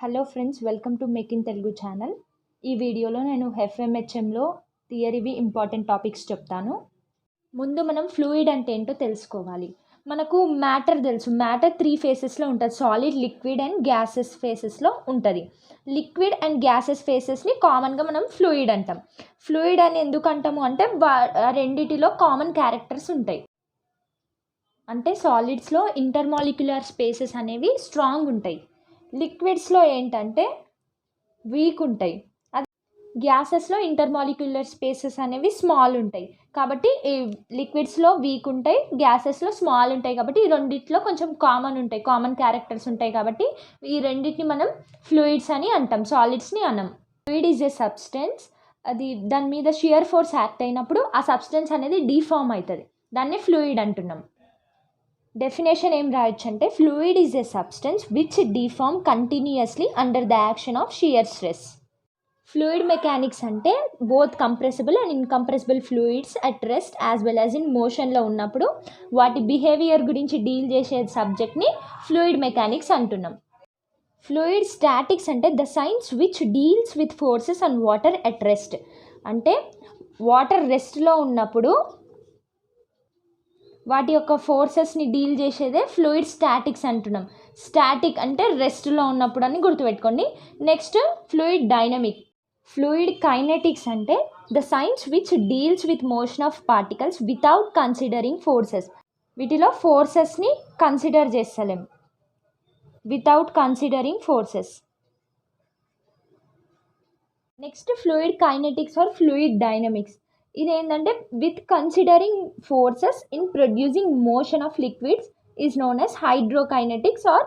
Hello friends, welcome to make in Telugu channel. ఈ వీడియోలో నేను ఎఫ్ఎంహెచ్ఎంలో థియరీవి ఇంపార్టెంట్ టాపిక్స్ చెప్తాను. ముందు మనం ఫ్లూయిడ్ అంటే ఏంటో తెలుసుకోవాలి. మనకు మ్యాటర్ తెలుసు. మ్యాటర్ 3 ఫేసెస్లో ఉంటుంది. సాలిడ్, లిక్విడ్ అండ్ గ్యాసెస్ ఫేసెస్లో ఉంటుంది. లిక్విడ్ అండ్ గ్యాసెస్ ఫేసెస్ని కామన్గా మనం ఫ్లూయిడ్ అంటాం. ఫ్లూయిడ్ అని ఎందుకు అంటాము అంటే రెండిటిలో కామన్ క్యారెక్టర్స్ ఉంటాయి. అంటే సాలిడ్స్లో ఇంటర్మాలిక్యులర్ స్పేసెస్ అనేవి స్ట్రాంగ్ ఉంటాయి. లిక్విడ్స్లో ఏంటంటే వీక్ ఉంటాయి. అది గ్యాసెస్లో ఇంటర్మాలిక్యులర్ స్పేసెస్ అనేవి స్మాల్ ఉంటాయి. కాబట్టి ఈ లిక్విడ్స్లో వీక్ ఉంటాయి, గ్యాసెస్లో స్మాల్ ఉంటాయి. కాబట్టి ఈ రెండిట్లో కొంచెం కామన్ ఉంటాయి, కామన్ క్యారెక్టర్స్ ఉంటాయి. కాబట్టి ఈ రెండింటిని మనం ఫ్లూయిడ్స్ అని అంటాం, సాలిడ్స్ని అనం. Fluid is a substance. అది దాని మీద షియర్ ఫోర్స్ యాక్ట్ అయినప్పుడు ఆ సబ్స్టెన్స్ అనేది డీఫామ్ అవుతుంది. దాన్ని ఫ్లూయిడ్ అంటున్నాం. డెఫినేషన్ ఏం రాయొచ్చు అంటే fluid is a substance which deform continuously under the action of shear stress. Fluid mechanics అంటే both compressible and incompressible fluids at rest as well as in మోషన్లో ఉన్నప్పుడు వాటి బిహేవియర్ గురించి డీల్ చేసే సబ్జెక్ట్ని ఫ్లూయిడ్ మెకానిక్స్ అంటున్నాం. ఫ్లూయిడ్ స్టాటిక్స్ అంటే the science which deals with forces and water at rest. అంటే వాటర్ రెస్ట్లో ఉన్నప్పుడు వాటి యొక్క ఫోర్సెస్ని డీల్ చేసేదే ఫ్లూయిడ్ స్టాటిక్స్ అంటున్నాం. స్టాటిక్ అంటే రెస్ట్లో ఉన్నప్పుడు అని గుర్తుపెట్టుకోండి. Next fluid dynamic. Fluid kinetics అంటే the science which deals with motion of particles without considering forces. వీటిలో ఫోర్సెస్ని కన్సిడర్ చేస్తలేం, without considering forces. Next fluid kinetics or fluid dynamics. ఇదేంటంటే with considering forces in producing motion of liquids is known as hydrokinetics or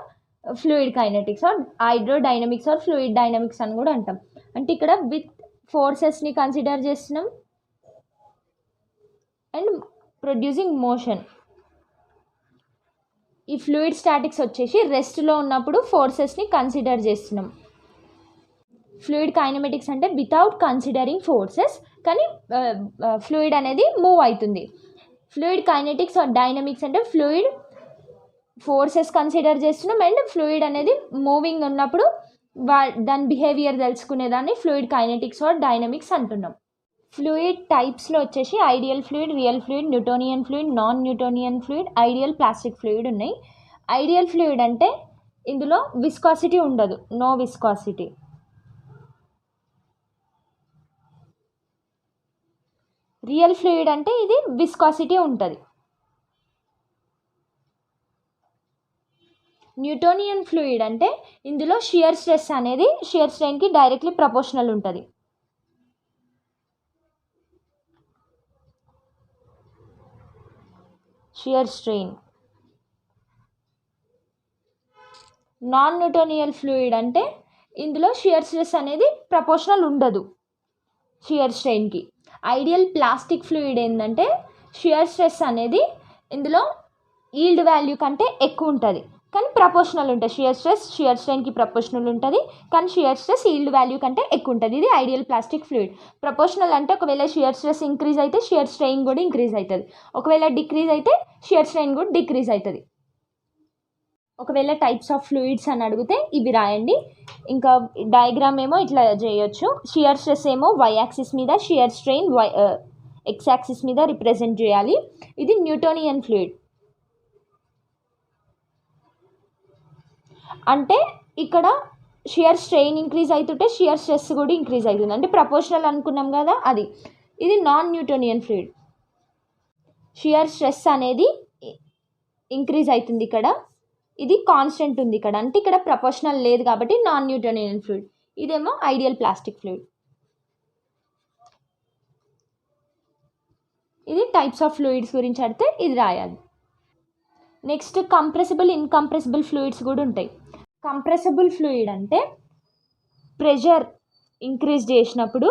fluid kinetics or hydrodynamics or fluid dynamics అని కూడా అంటాం. అంటే ఇక్కడ with ఫోర్సెస్ని consider చేస్తున్నాం and producing motion. ఈ fluid statics వచ్చేసి రెస్ట్లో ఉన్నప్పుడు ఫోర్సెస్ని కన్సిడర్ చేస్తున్నాం. ఫ్లూయిడ్ కైనమెటిక్స్ అంటే వితౌట్ కన్సిడరింగ్ ఫోర్సెస్, కానీ ఫ్లూయిడ్ అనేది మూవ్ అవుతుంది. ఫ్లూయిడ్ కైనెటిక్స్ ఆర్ డైనమిక్స్ అంటే ఫ్లూయిడ్ ఫోర్సెస్ కన్సిడర్ చేస్తున్నాం అండ్ ఫ్లూయిడ్ అనేది మూవింగ్ ఉన్నప్పుడు దాని బిహేవియర్ తెలుసుకునేదాన్ని ఫ్లూయిడ్ కైనెటిక్స్ ఆర్ డైనమిక్స్ అంటున్నాం. ఫ్లూయిడ్ టైప్స్లో వచ్చేసి ideal fluid, real fluid, Newtonian fluid, non Newtonian fluid, ideal plastic fluid ఉన్నాయి. ఐడియల్ ఫ్లూయిడ్ అంటే ఇందులో విస్కాసిటీ ఉండదు, నో విస్కాసిటీ. రియల్ ఫ్లూయిడ్ అంటే ఇది విస్కాసిటీ ఉంటుంది. న్యూటోనియన్ ఫ్లూయిడ్ అంటే ఇందులో షియర్ స్ట్రెస్ అనేది షియర్ స్ట్రెయిన్కి డైరెక్ట్లీ ప్రపోర్షనల్ ఉంటుంది. Shear strain. Non Newtonian fluid అంటే ఇందులో షియర్ స్ట్రెస్ అనేది ప్రపోర్షనల్ ఉండదు షియర్ స్ట్రెయిన్కి. ఐడియల్ ప్లాస్టిక్ ఫ్లూయిడ్ ఏంటంటే షియర్ స్ట్రెస్ అనేది ఇందులో ఈల్డ్ వాల్యూ కంటే ఎక్కువ ఉంటుంది, కానీ ప్రపోర్షనల్ ఉంటుంది. షియర్ స్ట్రెయిన్కి ప్రపోర్షనల్ ఉంటుంది, కానీ షియర్ స్ట్రెస్ ఈల్డ్ వాల్యూ కంటే ఎక్కువ ఉంటుంది. ఇది ఐడియల్ ప్లాస్టిక్ ఫ్లూయిడ్. ప్రపోర్షనల్ అంటే ఒకవేళ షియర్ స్ట్రెస్ ఇంక్రీజ్ అయితే షియర్ స్ట్రెయిన్ కూడా ఇంక్రీజ్ అవుతుంది, ఒకవేళ డిక్రీజ్ అయితే షియర్ స్ట్రెయిన్ కూడా డిక్రీజ్ అవుతుంది. ఒకవేళ టైప్స్ ఆఫ్ ఫ్లూయిడ్స్ అని అడిగితే ఇవి రాయండి. ఇంకా డయాగ్రామ్ ఏమో ఇట్లా చేయొచ్చు. షియర్ స్ట్రెస్ ఏమో వై యాక్సిస్ మీద, షియర్ స్ట్రెయిన్ ఎక్స్ యాక్సిస్ మీద రిప్రజెంట్ చేయాలి. ఇది న్యూటోనియన్ ఫ్లూయిడ్. అంటే ఇక్కడ షియర్ స్ట్రెయిన్ ఇంక్రీజ్ అవుతుంటే షియర్ స్ట్రెస్ కూడా ఇంక్రీజ్ అవుతుంది, అంటే ప్రపోర్షనల్ అనుకున్నాం కదా అది. ఇది non Newtonian fluid. Shear stress అనేది ఇంక్రీజ్ అవుతుంది ఇక్కడ, ఇది కాన్స్టెంట్ ఉంది ఇక్కడ, అంటే ఇక్కడ ప్రపోర్షనల్ లేదు కాబట్టి నాన్ న్యూటోనియన్ ఫ్లూయిడ్. ఇదేమో ఐడియల్ ప్లాస్టిక్ ఫ్లూయిడ్. ఇది టైప్స్ ఆఫ్ ఫ్లూయిడ్స్ గురించి అడిగితే ఇది రాయాలి. నెక్స్ట్ కంప్రెసిబుల్, ఇన్కంప్రెసిబుల్ ఫ్లూయిడ్స్ కూడా ఉంటాయి. కంప్రెసిబుల్ ఫ్లూయిడ్ అంటే ప్రెషర్ ఇంక్రీజ్ చేసినప్పుడు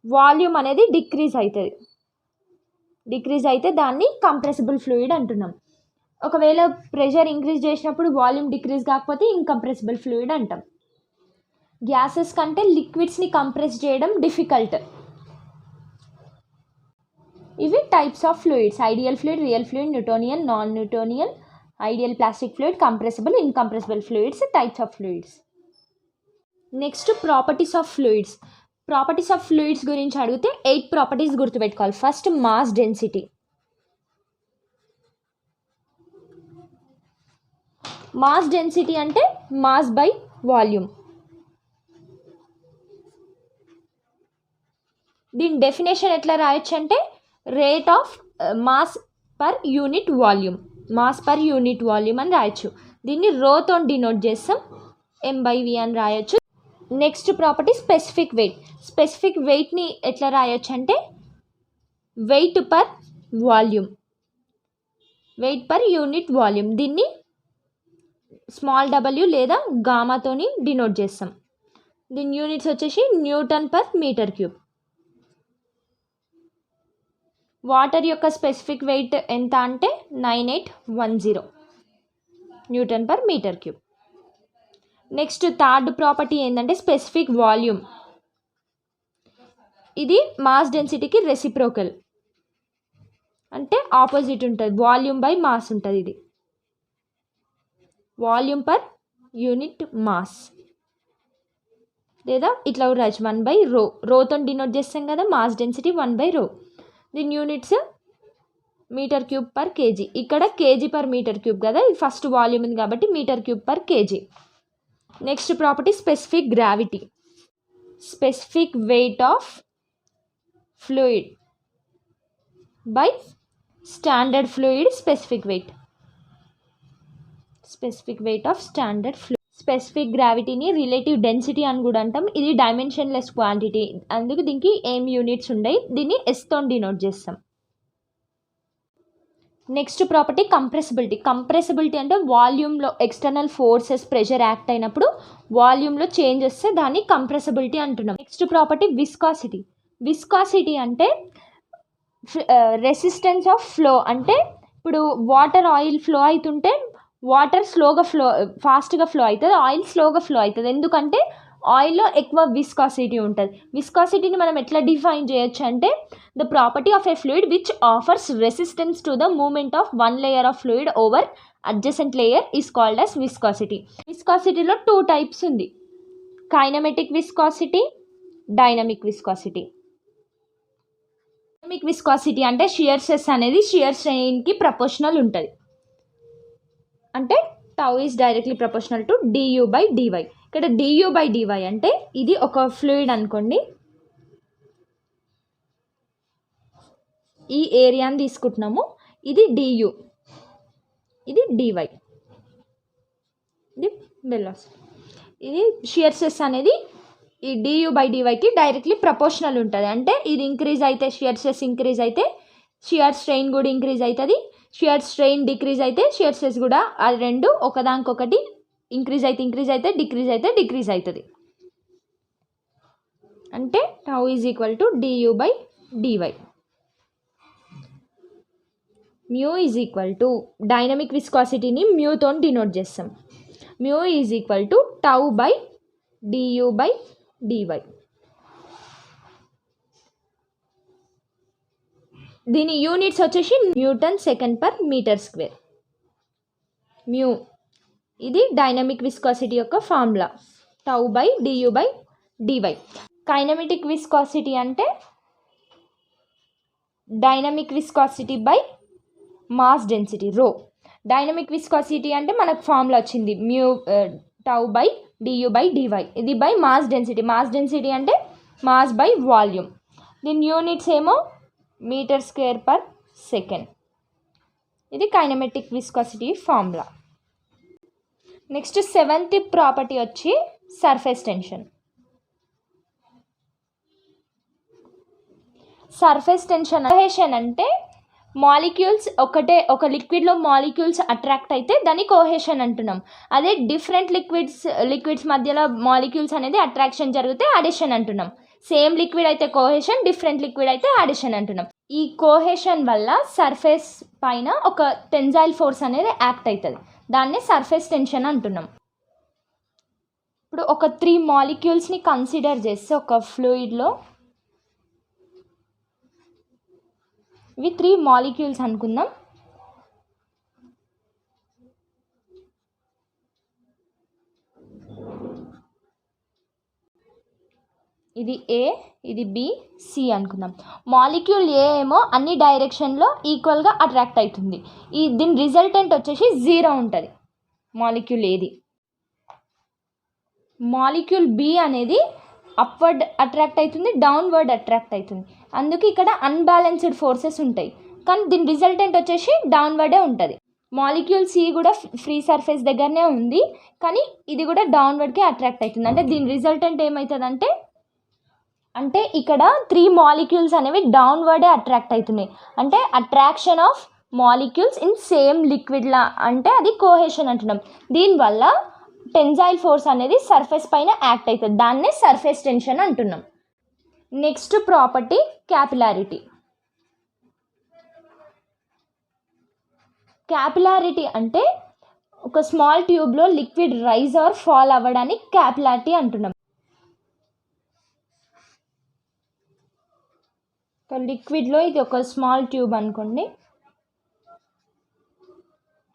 వాల్యూమ్ అనేది డిక్రీజ్ అవుతుంది. డిక్రీజ్ అయితే దాన్ని కంప్రెసిబుల్ ఫ్లూయిడ్ అంటున్నాం. ఒకవేళ ప్రెషర్ ఇంక్రీజ్ చేసినప్పుడు వాల్యూమ్ డిక్రీజ్ కాకపోతే ఇన్కంప్రెసిబుల్ ఫ్లూయిడ్ అంటాం. గ్యాసెస్ కంటే లిక్విడ్స్ని కంప్రెస్ చేయడం డిఫికల్ట్. ఇవి types of fluids: ideal fluid, real fluid, Newtonian, non Newtonian, ideal plastic fluid, compressible, incompressible fluids, types of fluids. Next properties of fluids. Properties of fluids గురించి అడిగితే 8 properties గుర్తుపెట్టుకోవాలి. First mass density. Mass density అంటే mass by volume. దీని definition ఎట్లా రాయొచ్చు అంటే rate of mass per unit volume, mass per unit volume అని రాయొచ్చు. దీన్ని రోతో డినోట్ చేస్తాం, m/v అని రాయొచ్చు. Next property specific weight. Specific వెయిట్ని ఎట్లా రాయొచ్చు అంటే weight per volume, weight per unit volume. దీన్ని స్మాల్ w లేదా గామాతోని డినోట్ చేస్తాం. దీని యూనిట్స్ వచ్చేసి newton per metre cube. Water యొక్క స్పెసిఫిక్ వెయిట్ ఎంత అంటే 9810 newton per metre cube. Next third property ఏంటంటే స్పెసిఫిక్ వాల్యూమ్. ఇది మాస్ డెన్సిటీకి రెసిప్రోకల్, అంటే ఆపోజిట్ ఉంటుంది, వాల్యూమ్ బై మాస్ ఉంటుంది. ఇది వాల్యూమ్ పర్ యూనిట్ మాస్, లేదా ఇట్లా రాయొచ్చు 1/ρ. రోతో డినోట్ చేస్తాం కదా మాస్ డెన్సిటీ 1/ρ. దీని units metre cube per KG. ఇక్కడ కేజీ పర్ మీటర్ క్యూబ్ కదా, ఇది ఫస్ట్ వాల్యూమ్ ఉంది కాబట్టి metre cube per KG. Next property specific gravity. Specific weight of fluid by standard fluid specific weight. Specific weight of standard fluid. Specific గ్రావిటీని relative density అని కూడా అంటాం. ఇది dimensionless quantity, అందుకు దీనికి ఏం యూనిట్స్ ఉండవు. దీన్ని ఎస్తో డినోట్ చేస్తాం. Next property compressibility. కంప్రెసిబిలిటీ అంటే వాల్యూమ్లో ఎక్స్టర్నల్ ఫోర్సెస్ ప్రెషర్ యాక్ట్ అయినప్పుడు వాల్యూమ్లో చేంజ్ వస్తే దాన్ని కంప్రెసిబిలిటీ అంటున్నాం. Next property viscosity. విస్కాసిటీ అంటే రెసిస్టెన్స్ ఆఫ్ ఫ్లో. అంటే ఇప్పుడు వాటర్ ఆయిల్ ఫ్లో అవుతుంటే వాటర్ ఫాస్ట్గా ఫ్లో అవుతుంది, ఆయిల్ స్లోగా ఫ్లో అవుతుంది. ఎందుకంటే ఆయిల్లో ఎక్కువ విస్కాసిటీ ఉంటుంది. విస్కాసిటీని మనం ఎట్లా డిఫైన్ చేయొచ్చు అంటే the property of a fluid which offers resistance to the moment of one layer of fluid over adjacent layer is called as viscosity. విస్కాసిటీలో 2 టైప్స్ ఉంది, kinematic viscosity, dynamic viscosity. Dynamic viscosity అంటే shear stress అనేది shear స్ట్రెయిన్కి proportional ఉంటుంది. అంటే tau is directly proportional to du/dy. ఇక్కడ du/dy అంటే ఇది ఒక ఫ్లూయిడ్ అనుకోండి, ఈ ఏరియాని తీసుకుంటున్నాము, ఇది du, ఇది dy, ఇది వెలాసిటీ. ఇది షియర్ స్ట్రెస్ అనేది ఈ du/dyకి డైరెక్ట్లీ ప్రపోర్షనల్ ఉంటుంది. అంటే ఇది ఇంక్రీజ్ అయితే షియర్ స్ట్రెస్ ఇంక్రీజ్ అయితే షియర్ స్ట్రెయిన్ కూడా ఇంక్రీజ్ అవుతుంది, షియర్ స్ట్రెయిన్ డిక్రీజ్ అయితే షియర్ స్ట్రెస్ కూడా, అది రెండు ఒకదానికొకటి ఇంక్రీజ్ అయితే డిక్రీజ్ అవుతుంది. అంటే tau is equal to du/dy. Mu is equal to dynamic విస్కాసిటీని మ్యూతో డినోట్ చేస్తాం. మ్యూ ఈజ్ ఈక్వల్ టు టౌ/du/dy. దీని యూనిట్స్ వచ్చేసి newton second per metre square. Mu ఇది డైనమిక్ విస్కాసిటీ యొక్క ఫార్ములా, టౌ/du/dy. కైనమెటిక్ విస్కాసిటీ అంటే dynamic viscosity by mass density rho. Dynamic viscosity అంటే మనకు ఫార్ములా వచ్చింది మ్యూ టౌ/du/dy. ఇది by mass density. Mass density అంటే మాస్ బై వాల్యూమ్. దీని యూనిట్స్ ఏమో మీటర్ స్క్వేర్ పర్ సెకండ్. ఇది kinematic viscosity formula. Next 7th property వచ్చి సర్ఫేస్ టెన్షన్. సర్ఫేస్ టెన్షన్ అంటే మాలిక్యూల్స్ ఒక లిక్విడ్లో మాలిక్యూల్స్ అట్రాక్ట్ అయితే దాన్ని కోహెషన్ అంటున్నాం. అదే డిఫరెంట్ లిక్విడ్స్ మధ్యలో మాలిక్యూల్స్ అనేది అట్రాక్షన్ జరిగితే అడిషన్ అంటున్నాం. సేమ్ లిక్విడ్ అయితే కోహెషన్, డిఫరెంట్ లిక్విడ్ అయితే అడిషన్ అంటున్నాం. ఈ కోహెషన్ వల్ల సర్ఫేస్ పైన ఒక టెన్జైల్ ఫోర్స్ అనేది యాక్ట్ అవుతుంది, దాన్నే సర్ఫేస్ టెన్షన్ అంటున్నాం. ఇప్పుడు ఒక 3 మాలిక్యూల్స్ని కన్సిడర్ చేస్తే ఒక ఫ్లూయిడ్లో ఇవి 3 మాలిక్యూల్స్ అనుకుందాం. ఇది ఏ, ఇది బి, సి అనుకుందాం. మాలిక్యూల్ ఏ ఏమో అన్ని డైరెక్షన్లో ఈక్వల్గా అట్రాక్ట్ అవుతుంది. దీని రిజల్టెంట్ వచ్చేసి 0 ఉంటుంది మాలిక్యూల్ ఏది. మాలిక్యూల్ బి అనేది అప్వర్డ్ అట్రాక్ట్ అవుతుంది, డౌన్వర్డ్ అట్రాక్ట్ అవుతుంది. అందుకే ఇక్కడ అన్బ్యాలెన్స్డ్ ఫోర్సెస్ ఉంటాయి, కానీ దీని రిజల్టెంట్ వచ్చేసి డౌన్వర్డే ఉంటుంది. మాలిక్యూల్ సి కూడా ఫ్రీ సర్ఫేస్ దగ్గరనే ఉంది, కానీ ఇది కూడా డౌన్వర్డ్కే అట్రాక్ట్ అవుతుంది. అంటే దీని రిజల్టెంట్ ఏమవుతుంది అంటే ఇక్కడ 3 మాలిక్యూల్స్ అనేవి డౌన్వర్డే అట్రాక్ట్ అవుతున్నాయి. అంటే attraction of molecules in same లిక్విడ్లా, అంటే అది కోహెషన్ అంటున్నాం. దీనివల్ల టెన్జైల్ ఫోర్స్ అనేది సర్ఫేస్ పైన యాక్ట్ అవుతుంది, దాన్నే సర్ఫేస్ టెన్షన్ అంటున్నాం. Next property capillarity. క్యాపిలారిటీ అంటే ఒక స్మాల్ ట్యూబ్లో లిక్విడ్ రైజ్ ఆర్ ఫాల్ అవ్వడాన్ని క్యాపిలారిటీ అంటున్నాం. లిక్విడ్లో ఇది ఒక స్మాల్ ట్యూబ్ అనుకోండి,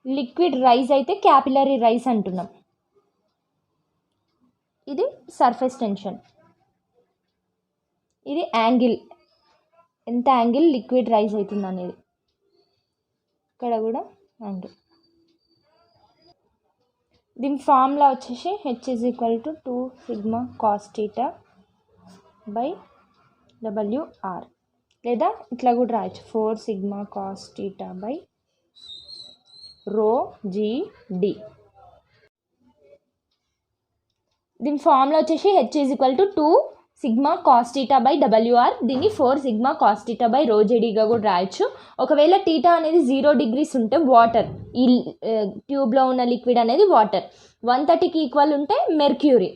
లిక్విడ్ రైజ్ అయితే క్యాపిలరీ రైజ్ అంటున్నాం. ఇది సర్ఫేస్ టెన్షన్. ఇది యాంగిల్, ఎంత యాంగిల్ లిక్విడ్ రైజ్ అవుతుంది అనేది. ఇక్కడ కూడా యాంగిల్. దీని ఫార్ములా వచ్చేసి H = 2 sigma cos theta by WR, లేదా ఇట్లా కూడా రాయొచ్చు 4 sigma cos theta by rho GD. దీని ఫార్ములా వచ్చేసి H = 2 sigma cos theta by WR, దీన్ని 4 sigma cos theta by rho GDగా కూడా రాయొచ్చు. ఒకవేళ టీటా అనేది 0 degrees ఉంటే వాటర్, ఈ ట్యూబ్లో ఉన్న లిక్విడ్ అనేది వాటర్, 130కి ఈక్వల్ ఉంటే మెర్క్యూరీ.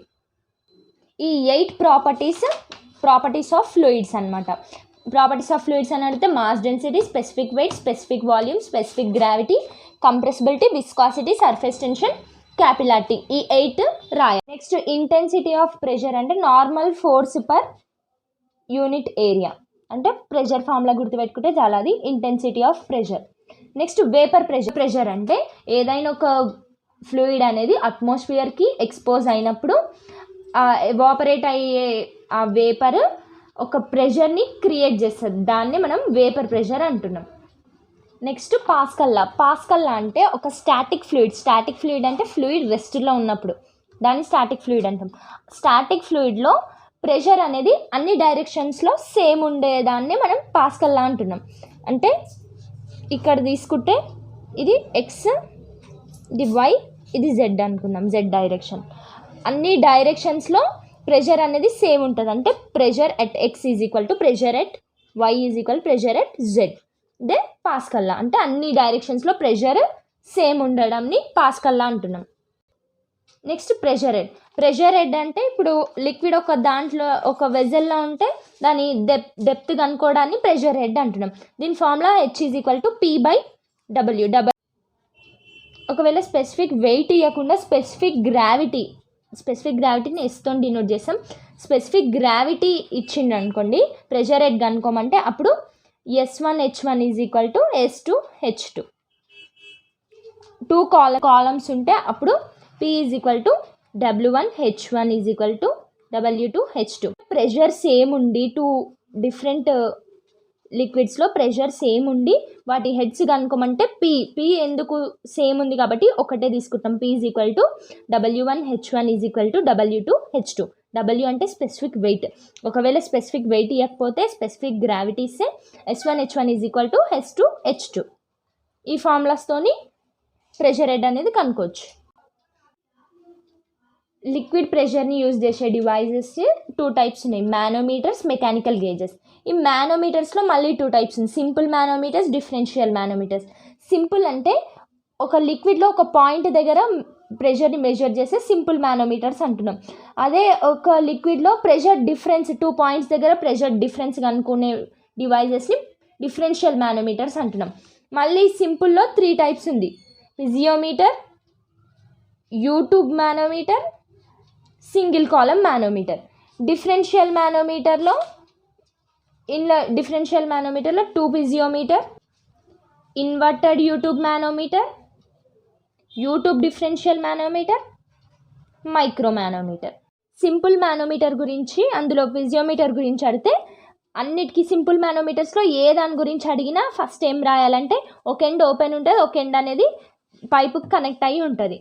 ఈ 8 ప్రాపర్టీస్ ఆఫ్ ఫ్లూయిడ్స్ అనమాట. ప్రాపర్టీస్ ఆఫ్ ఫ్లూయిడ్స్ అని అడిగితే mass density, specific weight, specific volume, specific gravity, compressibility, viscosity, surface tension, capillarity, ఈ 8 రాయాలి. నెక్స్ట్ ఇంటెన్సిటీ ఆఫ్ ప్రెషర్ అంటే normal force per unit area, అంటే ప్రెషర్ ఫార్ములా గుర్తుపెట్టుకుంటే చాలా, అది intensity of pressure. Next vapour pressure అంటే ఏదైనా ఒక ఫ్లూయిడ్ అనేది అట్మాస్ఫియర్కి ఎక్స్పోజ్ అయినప్పుడు ఎవాపరేట్ అయ్యే ఆ వేపర్ ఒక ప్రెషర్ని క్రియేట్ చేస్తుంది, దాన్ని మనం వేపర్ ప్రెషర్ అంటున్నాం. నెక్స్ట్ పాస్కల్లా అంటే ఒక స్టాటిక్ ఫ్లూయిడ్ అంటే ఫ్లూయిడ్ రెస్ట్లో ఉన్నప్పుడు దాన్ని స్టాటిక్ ఫ్లూయిడ్ అంటాం. స్టాటిక్ ఫ్లూయిడ్లో ప్రెషర్ అనేది అన్ని డైరెక్షన్స్లో సేమ్ ఉండేదాన్ని మనం పాస్కల్లా అంటున్నాం. అంటే ఇక్కడ తీసుకుంటే ఇది ఎక్స్, ఇది వై, ఇది జెడ్ అనుకున్నాం, జెడ్ డైరెక్షన్. అన్ని డైరెక్షన్స్లో ప్రెషర్ అనేది సేమ్ ఉంటుంది. అంటే pressure at X = pressure at Y = pressure at Z, దే పాస్కల్లా. అంటే అన్ని డైరెక్షన్స్లో ప్రెషర్ సేమ్ ఉండడంని పాస్కల్లా అంటున్నాం. నెక్స్ట్ ప్రెషర్ హెడ్ అంటే ఇప్పుడు లిక్విడ్ ఒక దాంట్లో ఒక వెజల్లో ఉంటే దాని డెప్త్ కనుక్కోవడాన్ని ప్రెషర్ హెడ్ అంటున్నాం. దీని ఫార్ములా H = P/W. ఒకవేళ స్పెసిఫిక్ వెయిట్ ఇవ్వకుండా స్పెసిఫిక్ గ్రావిటీని ఎస్తో డినోట్ చేస్తాం. స్పెసిఫిక్ గ్రావిటీ ఇచ్చిండు అనుకోండి, ప్రెషర్ హెడ్ కనుక్కోమంటే అప్పుడు S1H1 = S2H2. 2 కాలమ్స్ ఉంటే అప్పుడు P = W1 H1 = W2H2. Pressure same ఉండి 2 డిఫరెంట్ లిక్విడ్స్లో ప్రెషర్ సేమ్ ఉండి వాటి హెడ్స్ కనుక్కోమంటే P ఎందుకు సేమ్ ఉంది కాబట్టి ఒకటే తీసుకుంటాం. P = W1 H1 = W2H2. W అంటే స్పెసిఫిక్ వెయిట్. ఒకవేళ స్పెసిఫిక్ వెయిట్ ఇవ్వకపోతే స్పెసిఫిక్ గ్రావిటీ ఇస్తే S1H1 = S2H2. ఈ ఫార్ములాస్తోని ప్రెషర్ హెడ్ అనేది కనుక్కోవచ్చు. లిక్విడ్ ప్రెషర్ని యూజ్ చేసే డివైజెస్ 2 టైప్స్ ఉన్నాయి, మానోమీటర్స్, మెకానికల్ గేజెస్. ఈ మానోమీటర్స్లో మళ్ళీ 2 టైప్స్ ఉన్నాయి, సింపుల్ మానోమీటర్స్, డిఫరెన్షియల్ మానోమీటర్స్. సింపుల్ అంటే ఒక లిక్విడ్లో ఒక పాయింట్ దగ్గర ప్రెషర్ని మెజర్ చేస్తే సింపుల్ మానోమీటర్స్ అంటున్నాం. అదే ఒక లిక్విడ్లో ప్రెషర్ డిఫరెన్స్ 2 పాయింట్స్ దగ్గర ప్రెషర్ డిఫరెన్స్ కనుక్కునే డివైజెస్ని డిఫరెన్షియల్ మానోమీటర్స్ అంటున్నాం. మళ్ళీ సింపుల్లో 3 టైప్స్ ఉంది, piezometer, U tube manometer, single column manometer. Differential మానోమీటర్లో 2 piezometer, inverted U tube manometer, U tube differential manometer, micro manometer. Simple manometer గురించి, అందులో పిజియోమీటర్ గురించి అడిగితే అన్నిటికీ సింపుల్ మానోమీటర్స్లో ఏ దాని గురించి అడిగినా ఫస్ట్ ఏం రాయాలంటే ఒక ఎండ్ ఓపెన్ ఉంటుంది, ఒక ఎండ్ అనేది పైపుకి కనెక్ట్ అయ్యి ఉంటుంది.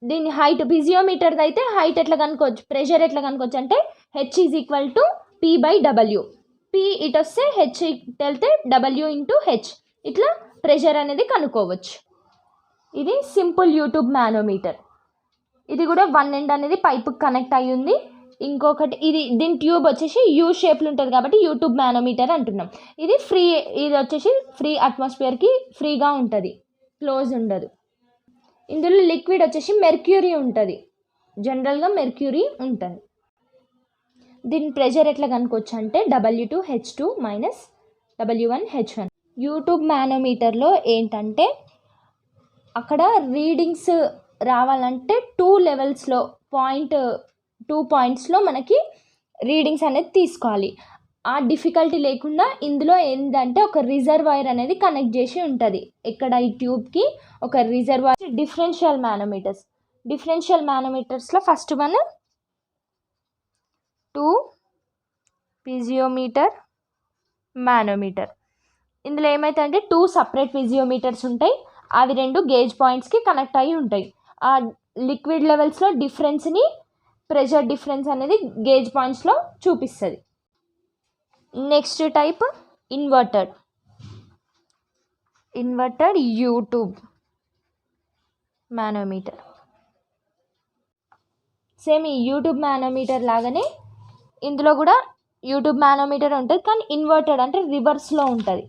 దీని హైట్ పిజియోమీటర్ది అయితే హైట్ ఎట్లా కనుక్కోవచ్చు, ప్రెషర్ ఎట్లా కనుక్కోవచ్చు అంటే H is equal to P/W. P ఇటు వస్తే హెచ్ ఇటు వెళ్తే W/H, ఇట్లా ప్రెషర్ అనేది కనుక్కోవచ్చు. ఇది సింపుల్ యూట్యూబ్ మానోమీటర్. ఇది కూడా వన్ ఎండ్ అనేది పైపుకి కనెక్ట్ అయ్యి ఉంది. ఇంకొకటి దీని ట్యూబ్ వచ్చేసి యూ షేప్లో ఉంటుంది కాబట్టి యూట్యూబ్ మానోమీటర్ అంటున్నాం. ఇది వచ్చేసి ఫ్రీ అట్మాస్ఫియర్కి ఫ్రీగా ఉంటుంది, క్లోజ్ ఉండదు. ఇందులో లిక్విడ్ వచ్చేసి మెర్క్యూరీ ఉంటుంది, జనరల్గా మెర్క్యూరీ ఉంటుంది. దీని ప్రెషర్ ఎట్లా కనుక్కోవచ్చు అంటే W2H2 - W1H1. యూట్యూబ్ మానోమీటర్లో ఏంటంటే అక్కడ రీడింగ్స్ రావాలంటే 2 లెవెల్స్లో 2 పాయింట్స్లో మనకి రీడింగ్స్ అనేది తీసుకోవాలి. ఆ డిఫికల్టీ లేకుండా ఇందులో ఏంటంటే ఒక రిజర్వాయర్ అనేది కనెక్ట్ చేసి ఉంటుంది. ఇక్కడ ఈ ట్యూబ్కి ఒక రిజర్వాయర్. డిఫరెన్షియల్ మానోమీటర్స్లో ఫస్ట్ వన్ 2 పిజియోమీటర్ మానోమీటర్. ఇందులో ఏమైతుందంటే 2 సపరేట్ పిజియోమీటర్స్ ఉంటాయి, అవి 2 గేజ్ పాయింట్స్కి కనెక్ట్ అయ్యి ఉంటాయి. ఆ లిక్విడ్ లెవెల్స్లో డిఫరెన్స్ని, ప్రెషర్ డిఫరెన్స్ అనేది గేజ్ పాయింట్స్లో చూపిస్తుంది. Next type inverted U tube manometer. Same ఈ యూట్యూబ్ మానోమీటర్ లాగానే ఇందులో కూడా యూట్యూబ్ మానోమీటర్ ఉంటుంది, కానీ ఇన్వర్టెడ్ అంటే రివర్స్లో ఉంటుంది.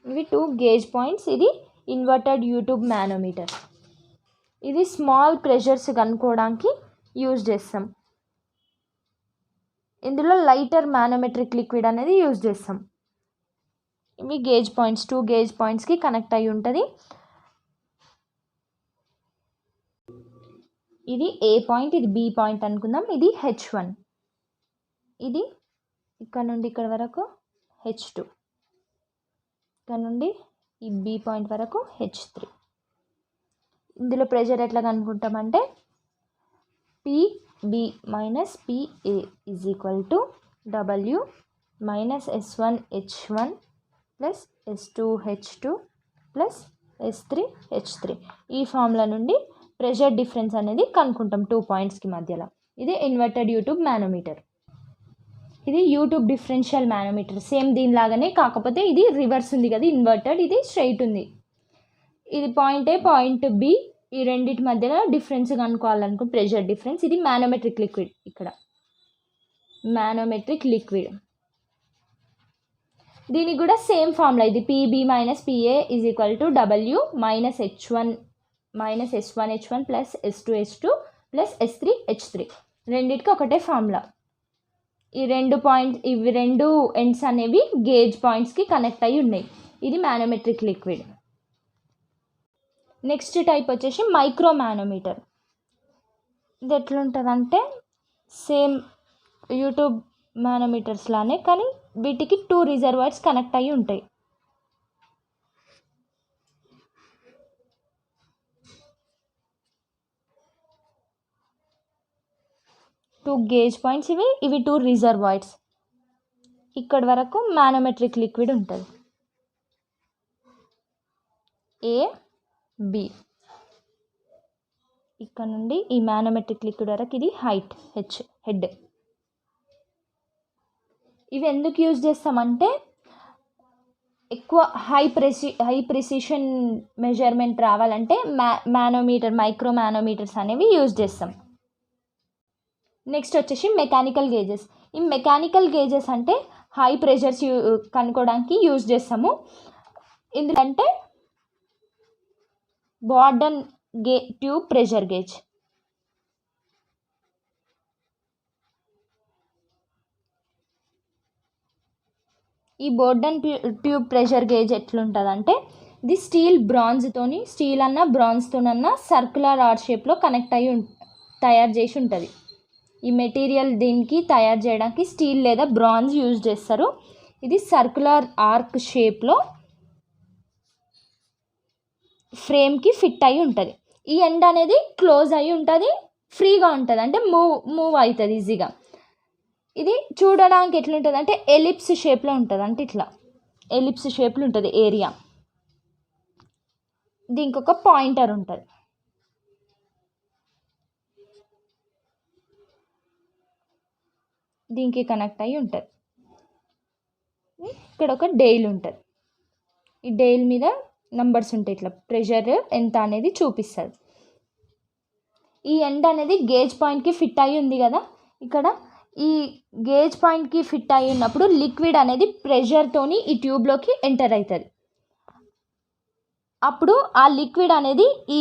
ఇవి 2 గేజ్ పాయింట్స్. ఇది ఇన్వర్టెడ్ యూట్యూబ్ మానోమీటర్. ఇది స్మాల్ ప్రెషర్స్ కనుక్కోవడానికి యూజ్ చేస్తాం. ఇందులో లైటర్ మానోమెట్రిక్ లిక్విడ్ అనేది యూజ్ చేస్తాం. ఇవి గేజ్ పాయింట్స్, 2 గేజ్ పాయింట్స్కి కనెక్ట్ అయ్యి ఉంటుంది. ఇది ఏ పాయింట్, ఇది బి పాయింట్ అనుకుందాం. ఇది H1, ఇది ఇక్కడ నుండి ఇక్కడ వరకు H2, ఇక్కడ నుండి ఈ బి పాయింట్ వరకు H3. ఇందులో ప్రెషర్ ఎట్లా కనుక్కుంటామంటే PB - PA = W - S1H1 + S2H2 + S3H3. ఈ ఫార్ములా నుండి ప్రెషర్ డిఫరెన్స్ అనేది కనుక్కుంటాం 2 పాయింట్స్కి మధ్యలో. ఇది ఇన్వర్టెడ్ యూట్యూబ్ మానోమీటర్. ఇది యూట్యూబ్ డిఫరెన్షియల్ మానోమీటర్. సేమ్ దీనిలాగానే, కాకపోతే ఇది రివర్స్ ఉంది కదా ఇన్వర్టెడ్, ఇది స్ట్రైట్ ఉంది. ఇది పాయింట్ ఏ, పాయింట్ బి, ఈ రెండింటి మధ్యలో డిఫరెన్స్ కనుక్కోవాలనుకో, ప్రెషర్ డిఫరెన్స్. ఇది మానోమెట్రిక్ లిక్విడ్. ఇక్కడ మానోమెట్రిక్ లిక్విడ్. దీనికి కూడా సేమ్ ఫార్ములా. ఇది PB - PA = W - H1 - S1H1 + S2H2 + S3H3. రెండింటికి ఒకటే ఫార్ములా. ఇవి 2 ఎండ్స్ అనేవి గేజ్ పాయింట్స్కి కనెక్ట్ అయ్యి ఉన్నాయి. ఇది మానోమెట్రిక్ లిక్విడ్. నెక్స్ట్ టైప్ వచ్చేసి మైక్రో మానోమీటర్. ఇది ఎట్లుంటుందంటే సేమ్ యూట్యూబ్ మానోమీటర్స్ లానే, కానీ వీటికి 2 రిజర్వాయర్స్ కనెక్ట్ అయ్యి ఉంటాయి. టూ గేజ్ పాయింట్స్ ఇవి 2 రిజర్వాయర్స్. ఇక్కడి వరకు మానోమెట్రిక్ లిక్విడ్ ఉంటుంది. AB, ఇక్కడ నుండి ఈ మానోమెట్రిక్ లిక్విడ్ వరకు ఇది హైట్, హెడ్. ఇవి ఎందుకు యూజ్ చేస్తామంటే ఎక్కువ హై ప్రెసిషన్ మెజర్మెంట్ రావాలంటే మైక్రో మానోమీటర్స్ అనేవి యూజ్ చేస్తాం. నెక్స్ట్ వచ్చేసి మెకానికల్ గేజెస్. ఈ మెకానికల్ గేజెస్ అంటే హై ప్రెషర్స్ కనుక్కోవడానికి యూజ్ చేస్తాము. ఎందుకంటే బోర్డన్ ట్యూబ్ ప్రెషర్ గేజ్. ఈ బోర్డన్ ట్యూబ్ ప్రెషర్ గేజ్ ఎట్లుంటుందంటే ఇది స్టీల్ అన్న బ్రాంజ్తోనన్నా సర్క్యులర్ ఆర్ షేప్లో కనెక్ట్ అయ్యి తయారు చేసి ఉంటుంది. ఈ మెటీరియల్ దీనికి తయారు చేయడానికి స్టీల్ లేదా బ్రాంజ్ యూజ్ చేస్తారు. ఇది సర్క్యులర్ ఆర్క్ షేప్లో ఫ్రేమ్కి ఫిట్ అయి ఉంటుంది. ఈ ఎండ్ అనేది క్లోజ్ అయి ఉంటుంది, ఫ్రీగా ఉంటుంది, అంటే మూవ్ అవుతుంది ఈజీగా. ఇది చూడడానికి ఎట్లుంటుంది అంటే ఎలిప్స్ షేప్లో ఉంటుంది, అంటే ఇట్లా ఎలిప్స్ షేప్లో ఉంటుంది ఏరియా. దీనికి ఒక పాయింటర్ ఉంటుంది. దీనికి కనెక్ట్ అయ్యి ఉంటుంది. ఇక్కడ ఒక డైల్ ఉంటుంది. ఈ డైల్ మీద నంబర్స్ ఉంటాయి, ఇట్లా ప్రెషర్ ఎంత అనేది చూపిస్తుంది. ఈ ఎండ్ అనేది గేజ్ పాయింట్కి ఫిట్ అయ్యి ఉంది కదా, ఇక్కడ ఈ గేజ్ పాయింట్కి ఫిట్ అయి ఉన్నప్పుడు లిక్విడ్ అనేది ప్రెషర్తోని ఈ ట్యూబ్లోకి ఎంటర్ అవుతుంది. అప్పుడు ఆ లిక్విడ్ అనేది ఈ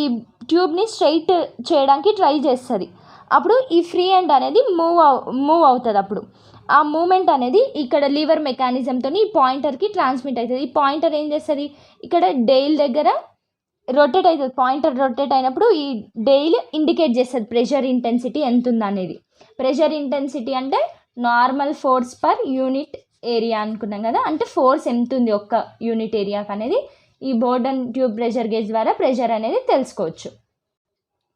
ట్యూబ్ని స్ట్రైట్ చేయడానికి ట్రై చేస్తుంది. అప్పుడు ఈ ఫ్రీ ఎండ్ అనేది మూవ్ అవుతుంది. అప్పుడు ఆ మూమెంట్ అనేది ఇక్కడ లీవర్ మెకానిజంతో ఈ పాయింటర్కి ట్రాన్స్మిట్ అవుతుంది. ఈ పాయింటర్ ఏం చేస్తుంది, ఇక్కడ డైల్ దగ్గర రొటేట్ అవుతుంది. పాయింటర్ రొటేట్ అయినప్పుడు ఈ డైల్ ఇండికేట్ చేస్తుంది ప్రెషర్ ఇంటెన్సిటీ ఎంత ఉంది అనేది. ప్రెషర్ ఇంటెన్సిటీ అంటే normal force per unit area అనుకున్నాం కదా, అంటే ఫోర్స్ ఎంత ఉంది ఒక్క యూనిట్ ఏరియాకి అనేది ఈ బోర్డన్ ట్యూబ్ ప్రెషర్ గేజ్ ద్వారా ప్రెషర్ అనేది తెలుసుకోవచ్చు.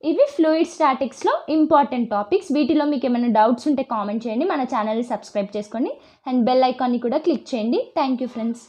ఇవి ఫ్లూయిడ్ స్టాటిక్స్లో ఇంపార్టెంట్ టాపిక్స్. వీటిలో మీకు ఏమైనా డౌట్స్ ఉంటే కామెంట్ చేయండి, మన ఛానల్ని సబ్స్క్రైబ్ చేసుకోండి అండ్ బెల్ ఐకాన్ని కూడా క్లిక్ చేయండి. Thank you friends.